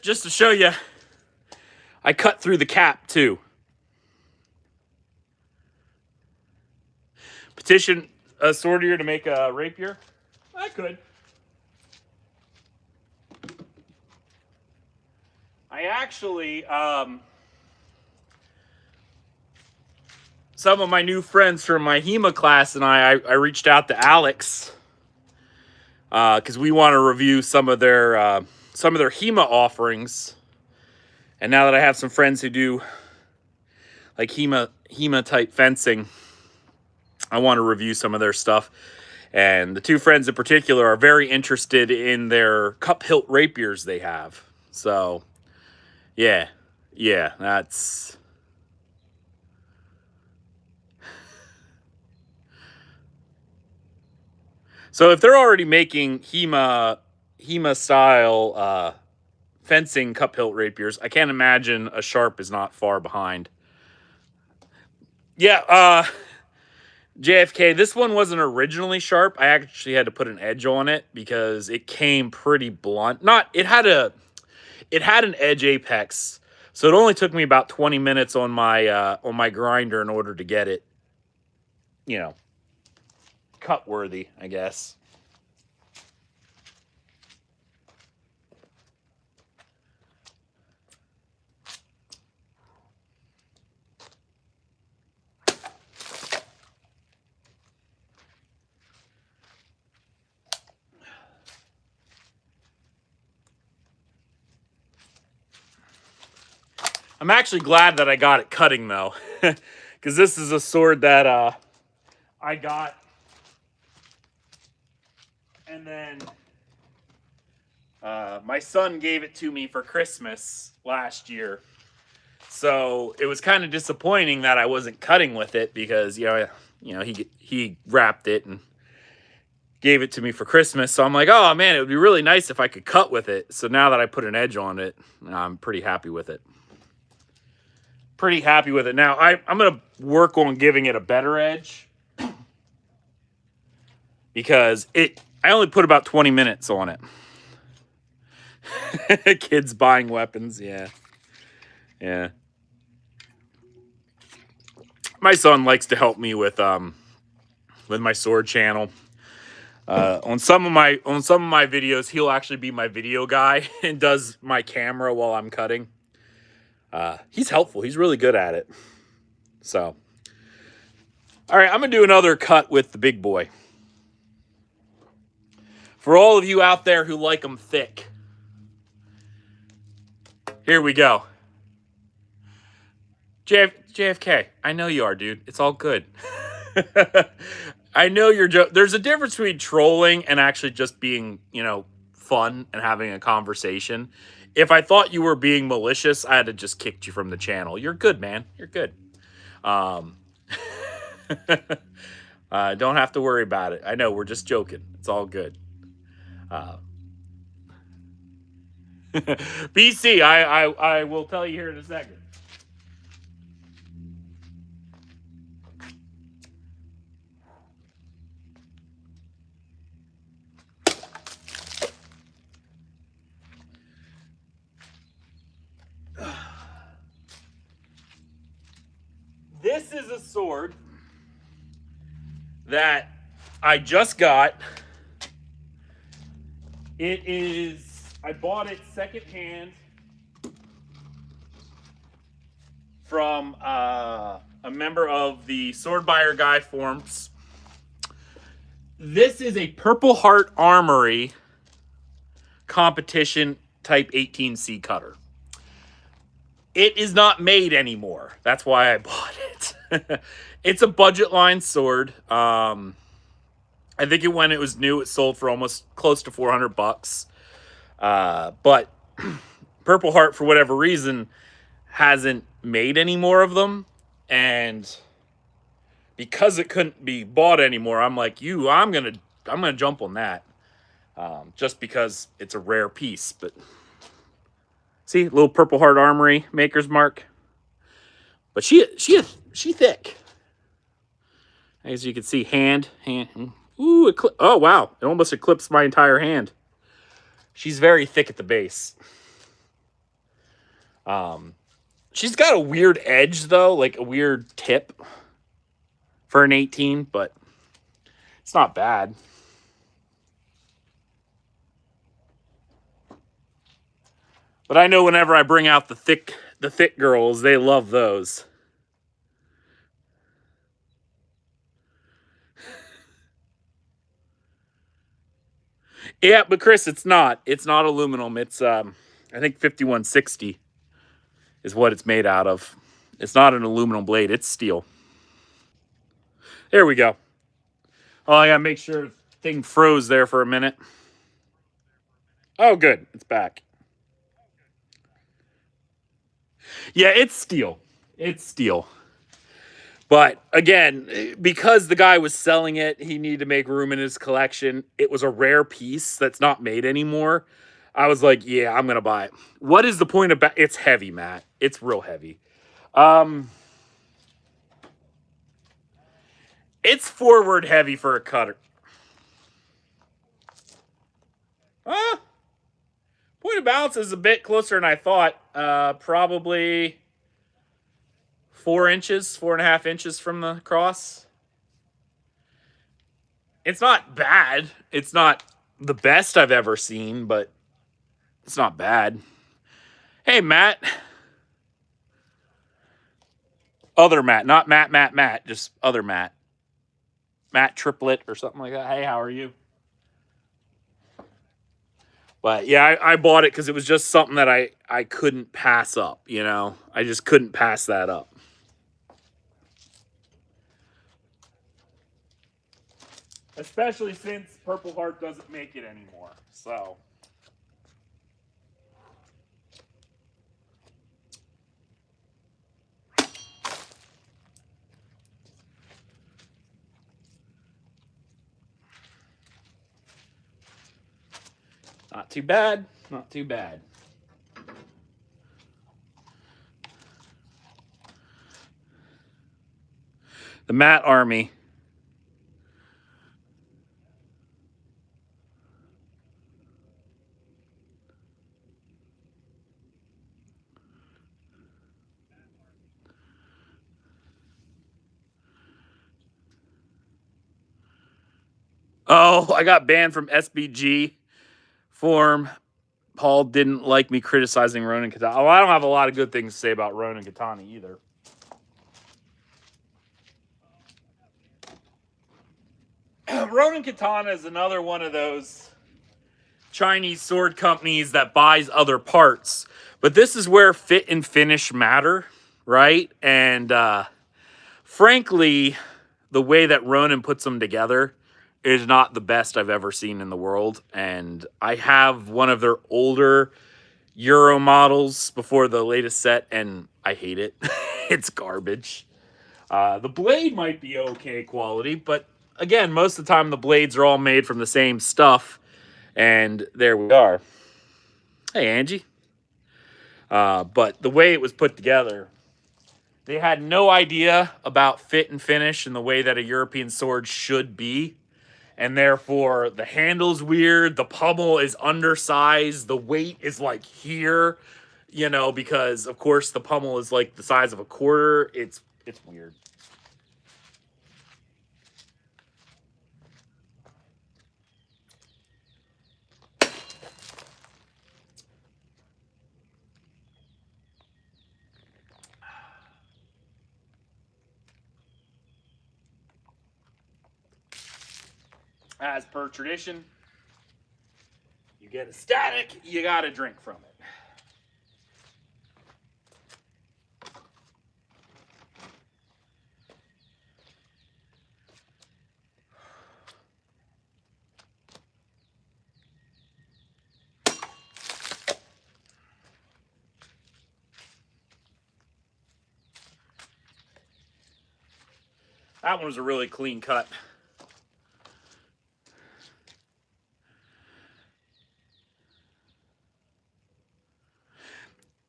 Just to show you, I cut through the cap too. Petition a swordier to make a rapier? I could. I actually, some of my new friends from my HEMA class and I reached out to Alex. because we want to review some of their HEMA offerings. And now that I have some friends who do like HEMA type fencing, I want to review some of their stuff. And the two friends in particular are very interested in their cup hilt rapiers they have. So, yeah, that's... So if they're already making HEMA style fencing cup hilt rapiers, I can't imagine a Sharp is not far behind. Yeah, JFK, this one wasn't originally sharp. I actually had to put an edge on it because it came pretty blunt. It had an edge apex, so it only took me about 20 minutes on my grinder in order to get it, cut worthy, I guess. I'm actually glad that I got it cutting, though, because this is a sword that I got, and then my son gave it to me for Christmas last year. So it was kind of disappointing that I wasn't cutting with it because he wrapped it and gave it to me for Christmas. So I'm like, oh man, it would be really nice if I could cut with it. So now that I put an edge on it, I'm pretty happy with it. Now I'm gonna work on giving it a better edge because I only put about 20 minutes on it. Kids buying weapons, yeah. My son likes to help me with my sword channel. On some of my videos, he'll actually be my video guy and does my camera while I'm cutting. He's helpful. He's really good at it. So, all right, I'm gonna do another cut with the big boy. For all of you out there who like them thick, here we go. JFK, I know you are, dude. It's all good. I know you're there's a difference between trolling and actually just being, fun and having a conversation. If I thought you were being malicious, I had to just kick you from the channel. You're good, man. You're good. Don't have to worry about it. I know, we're just joking. It's all good. BC, I will tell you here in a second. This is a sword that I just got. I bought it secondhand from a member of the Sword Buyer Guy forums. This is a Purple Heart Armory competition type 18C cutter. It is not made anymore. That's why I bought it. It's a budget line sword. I think when it was new, it sold for almost close to $400. But Purple Heart, for whatever reason, hasn't made any more of them. And because it couldn't be bought anymore, I'm like, I'm gonna jump on that. Just because it's a rare piece. But see, little Purple Heart Armory maker's mark. But she thick. As you can see, hand. Ooh, oh wow! It almost eclipsed my entire hand. She's very thick at the base. She's got a weird edge though, like a weird tip for an 18, but it's not bad. But I know whenever I bring out the thick girls, they love those. Yeah, but Chris, it's not. It's not aluminum. It's I think 5160 is what it's made out of. It's not an aluminum blade. It's steel. There we go. Oh, I gotta make sure the thing froze there for a minute. Oh, good. It's back. Yeah, it's steel. It's steel. But again, because the guy was selling it, he needed to make room in his collection. It was a rare piece that's not made anymore. I was like, yeah, I'm going to buy it. What is the point about it's heavy, Matt. It's real heavy. It's forward heavy for a cutter. Point of balance is a bit closer than I thought. Probably 4 inches, 4.5 inches from the cross. It's not bad. It's not the best I've ever seen, but it's not bad. Hey, Matt. Other Matt, not Matt, just other Matt. Matt Triplet or something like that. Hey, how are you? But yeah, I bought it because it was just something that I couldn't pass up, you know? I just couldn't pass that up. Especially since Purple Heart doesn't make it anymore. So. Not too bad. Not too bad. The Matt Army. Oh, I got banned from SBG forum. Paul didn't like me criticizing Ronan Katana. Well, I don't have a lot of good things to say about Ronan Katana either. Ronan Katana is another one of those Chinese sword companies that buys other parts. But this is where fit and finish matter, right? And frankly, the way that Ronan puts them together is not the best I've ever seen in the world. And I have one of their older Euro models before the latest set, and I hate it. It's garbage. The blade might be okay quality, but again, most of the time the blades are all made from the same stuff. And there we are. Hey, Angie. But the way it was put together, they had no idea about fit and finish and the way that a European sword should be. And therefore, the handle's weird. The pommel is undersized. The weight is like here, you know, because, of course, the pommel is like the size of a quarter. It's weird. As per tradition, you get a static, you got to drink from it. That one was a really clean cut.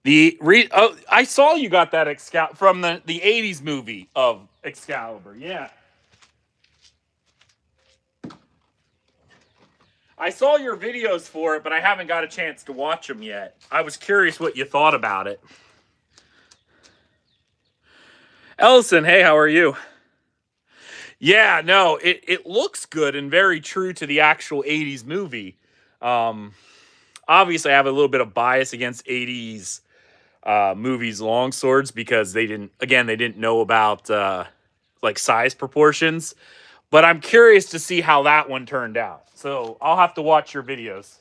I saw you got that Excalibur from the 80s movie of Excalibur. Yeah. I saw your videos for it, but I haven't got a chance to watch them yet. I was curious what you thought about it. Ellison, hey, how are you? Yeah, no, it looks good and very true to the actual 80s movie. Obviously, I have a little bit of bias against 80s movies longswords because they didn't know about like size proportions. But I'm curious to see how that one turned out. So I'll have to watch your videos.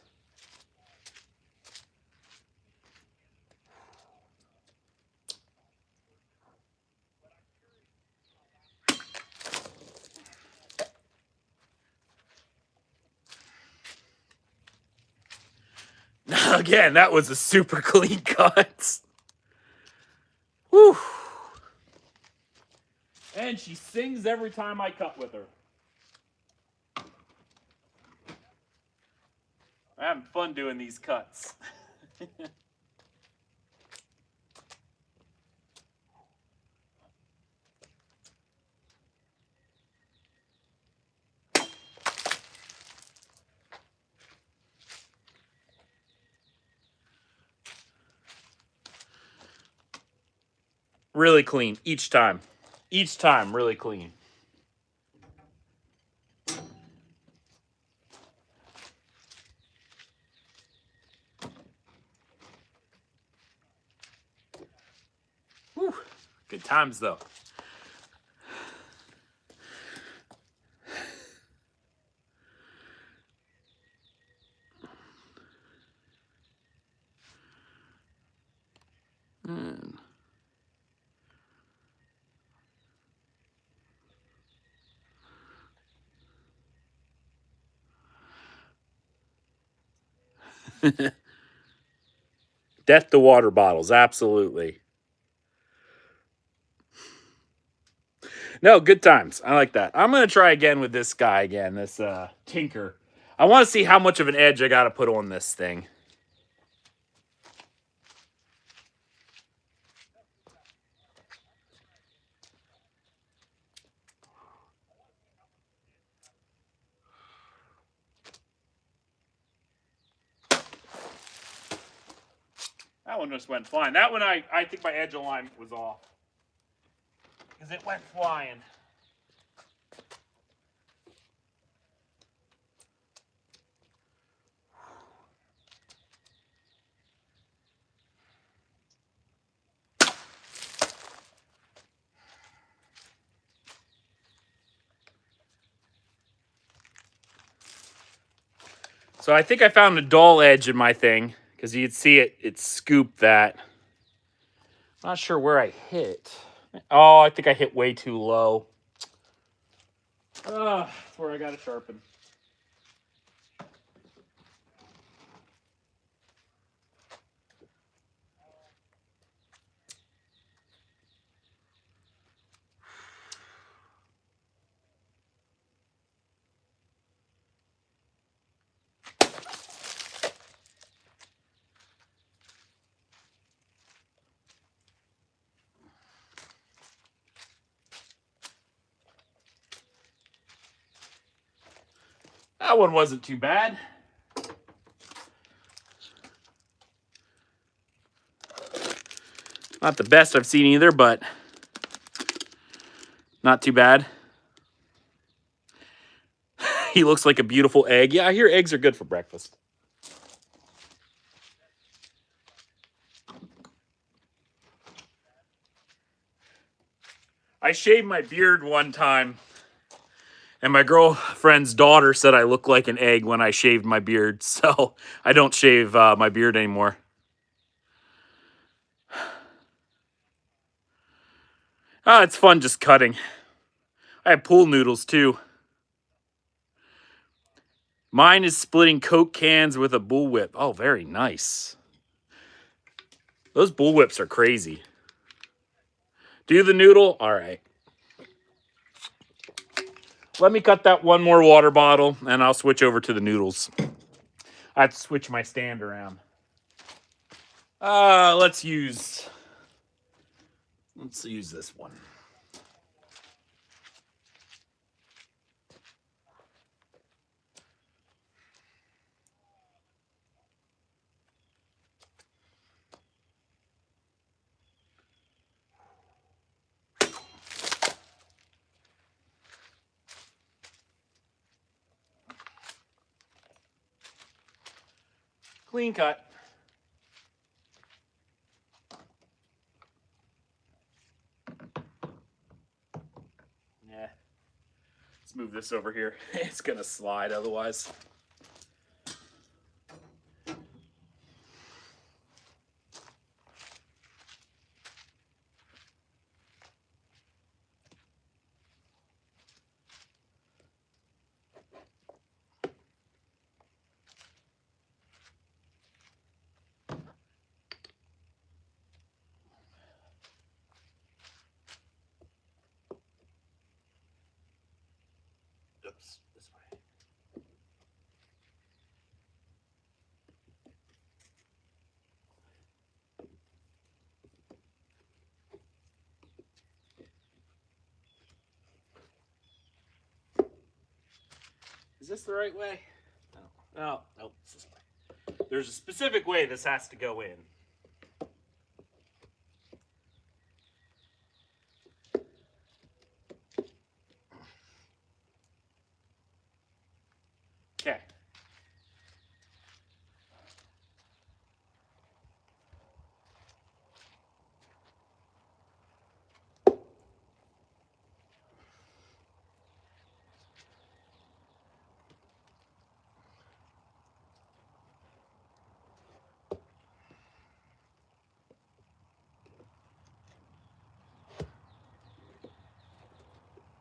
Again, that was a super clean cut. Whew. And she sings every time I cut with her. I'm having fun doing these cuts. Really clean each time. Each time, really clean. Whew. Good times, though. Death to water bottles, absolutely. No, good times. I like that. I'm going to try again with this guy again, this Tinker. I want to see how much of an edge I got to put on this thing. That one just went flying. That one, I think my edge alignment was off. Because it went flying. So I think I found a dull edge in my thing. Because you'd see it scooped that. Not sure where I hit. Oh, I think I hit way too low. That's where I got to sharpen. That one wasn't too bad. Not the best I've seen either, but not too bad. He looks like a beautiful egg. Yeah, I hear eggs are good for breakfast. I shaved my beard one time, and my girlfriend's daughter said I look like an egg when I shaved my beard, so I don't shave my beard anymore. It's fun just cutting. I have pool noodles, too. Mine is splitting Coke cans with a bullwhip. Oh, very nice. Those bullwhips are crazy. Do the noodle? All right. Let me cut that one more water bottle, and I'll switch over to the noodles. I have to switch my stand around. Let's use this one. Clean cut. Yeah. It's Let's move this over here. It's gonna slide otherwise. Oops, this way. Is this the right way? No, nope, it's this way. There's a specific way this has to go in. Okay.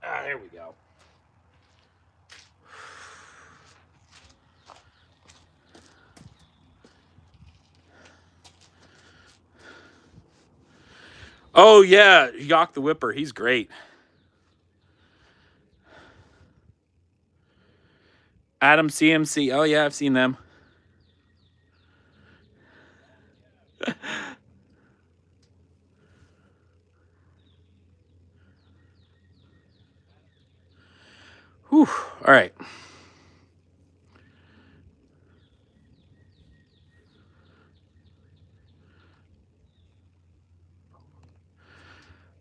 Ah, there we go. Oh yeah, Yock the Whipper. He's great. Adam CMC. Oh yeah, I've seen them. Whew. All right.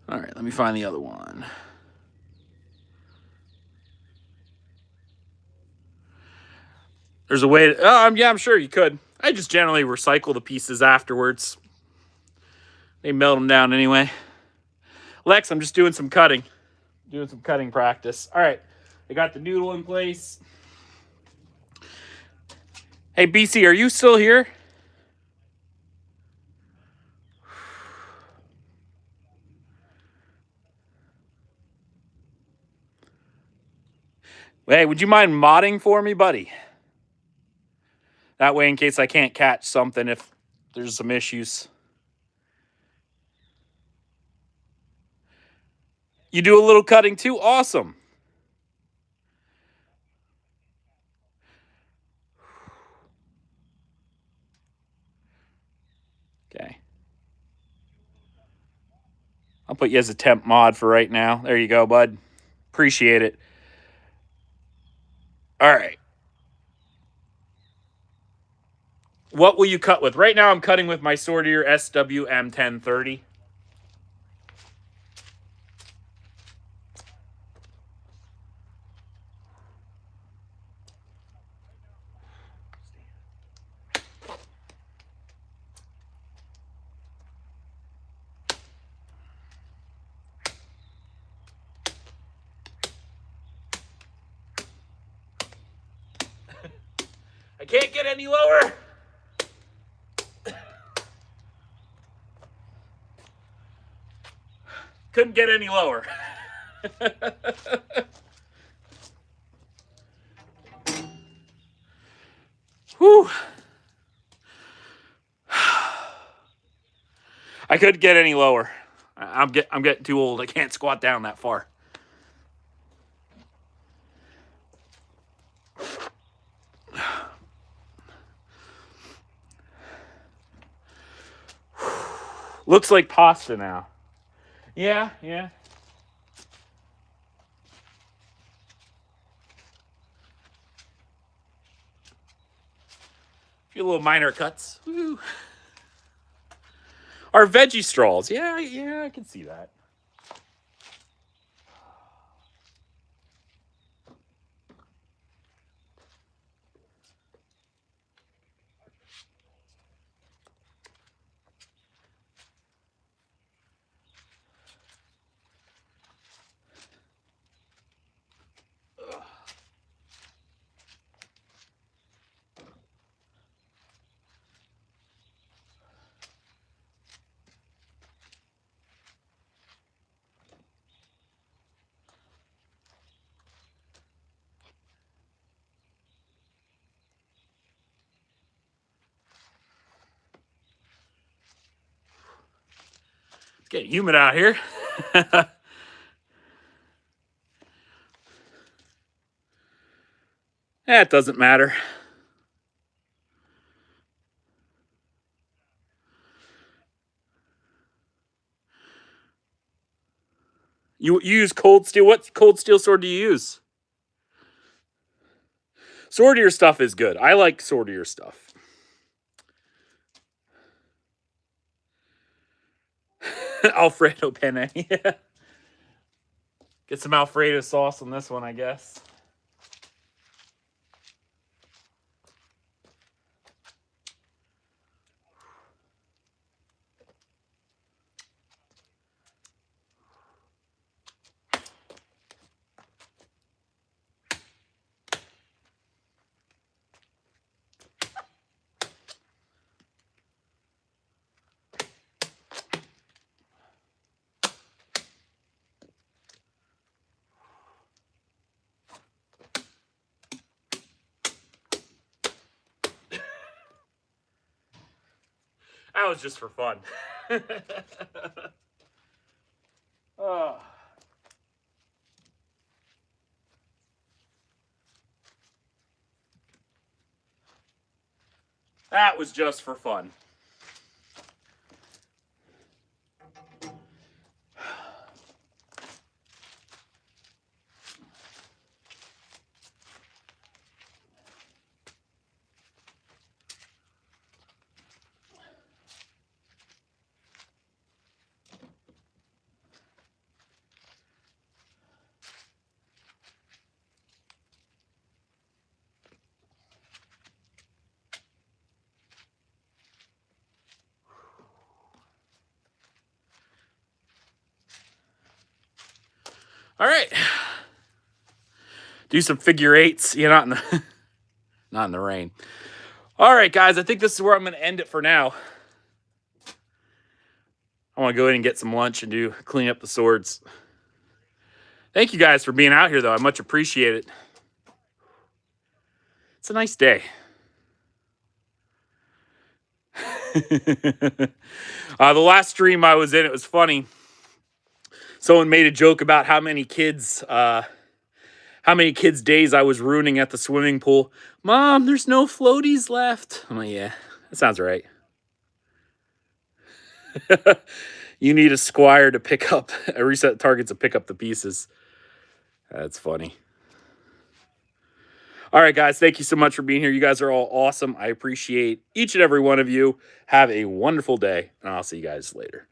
All right, let me find the other one. There's a way to, yeah, I'm sure you could. I just generally recycle the pieces afterwards. They melt them down anyway. Lex, I'm just doing some cutting. Doing some cutting practice. All right, I got the noodle in place. Hey, BC, are you still here? Hey, would you mind modding for me, buddy? That way, in case I can't catch something if there's some issues. You do a little cutting too? Awesome. Okay. I'll put you as a temp mod for right now. There you go, bud. Appreciate it. All right. What will you cut with? Right now I'm cutting with my Sortier SWM 1030. I can't get any lower. Couldn't get any lower. Whew. I couldn't get any lower. I'm getting too old. I can't squat down that far. Looks like pasta now. Yeah. A few little minor cuts. Woo. Our veggie straws. Yeah, I can see that. getting humid out here. It doesn't matter. You use cold steel. What cold steel sword do you use? Swordier stuff is good. I like swordier stuff. Alfredo penne. Yeah. Get some Alfredo sauce on this one, I guess. That was just for fun. Oh. That was just for fun. All right. Do some figure eights. Yeah, not in the rain. All right, guys. I think this is where I'm going to end it for now. I want to go in and get some lunch and clean up the swords. Thank you guys for being out here, though. I much appreciate it. It's a nice day. The last stream I was in, it was funny. Someone made a joke about how many kids' days I was ruining at the swimming pool. Mom, there's no floaties left. I'm like, yeah, that sounds right. You need a squire to pick up, a reset target to pick up the pieces. That's funny. All right, guys, thank you so much for being here. You guys are all awesome. I appreciate each and every one of you. Have a wonderful day, and I'll see you guys later.